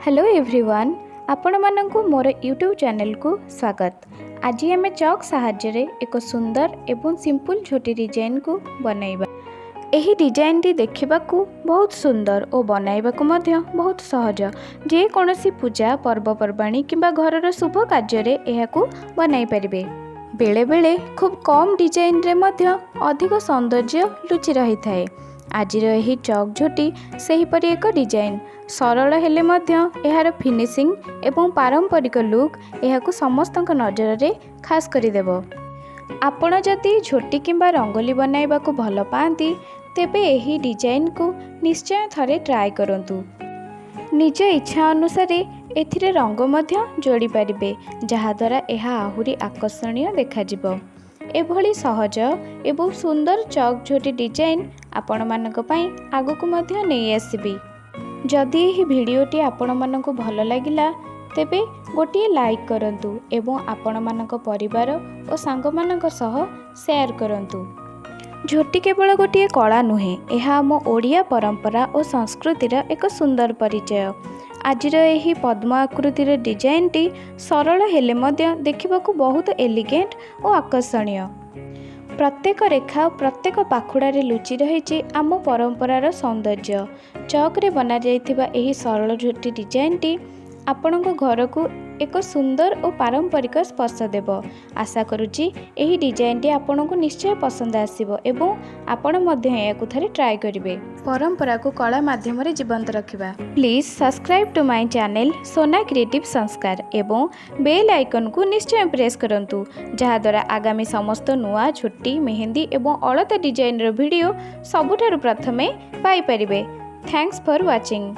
Hello everyone, आपण मानंकु मोर YouTube channel को स्वागत। आज आम चॉक साहाय्य एक सुंदर एवं सिंपल झोटी डिजाइन को बनैबा। एही डिजाइन टी देखिबाकू बहुत सुंदर और बनाइबाकू मध्य बहुत सहज। जे कोनोसी पूजा पर्वपर्वाणी किंबा घरर शुभ कार्य एहाकू बनाई परिबे। बेले बेले खूब कम डिजाइन रे मध्य अधिक सौंदर्य लुचि रही थाए। आजिर एही चॉक झोटी सेहीपरि एक डिजाइन सरल हेले मध्य एहार फिनिशिंग एवं पारंपरिक लुक एहाकू समस्तक नजर रे खास करि देबो। आपण जदि झोटी किंबा रंगोली बनाइबाकू भल पाती तेबे एही डिजाइन को निश्चय थरे ट्राए करंतु। निज इच्छा अनुसार एथिरे रंग मध्य जोड़ी पारिबे, जहाद्वारा एहा आहुरी आकर्षणीय देखाजिबो। एभली सहज एवं सुंदर चॉक झोटी डिजाइन आपण मानक पई आगकू मध्य नै आसीबी। जदि एही भिडियोटी आपण मानक भल लागिला तेबे गोटे लाइक करंतु एवं आपण मानक परिवार और सांग मानक सह शेयर करंतु। झोटी केवल गोटे कला नुहे, यह आम ओडिया परंपरा और संस्कृतिर एक सुंदर परिचय। आजिर एही पद्म आकृतिर डिजाइन टी सरल हेले मध्य देखिबाकू बहुत एलिगेंट और आकर्षणीय। प्रत्येक रेखा प्रत्येक पाखुड़ारे लुचि रही आम परंपरार सौंदर्य। चॉक रे बना जाइथिबा एही सरल झोटी डिजाइन टी आपणक घर को एक सुंदर और पारंपरिक स्पर्श देव। आशा करुच्ची एही डिजाइन टी आपनको निश्चय पसंद आसीबो एवं आपण मध्य याकू थरे ट्राए करिवे। परंपरा को कला माध्यम रे जीवंत रखिबा। Please subscribe to my channel Sona creative Sanskar एवं बेल आइकन को निश्चय प्रेस करंतु, जहा द्वारा आगामी समस्त नुआ झोटी मेहंदी एवं अलता डिजाइन रो वीडियो सबुठारु प्रथमे पाई परिबे। Thanks for watching.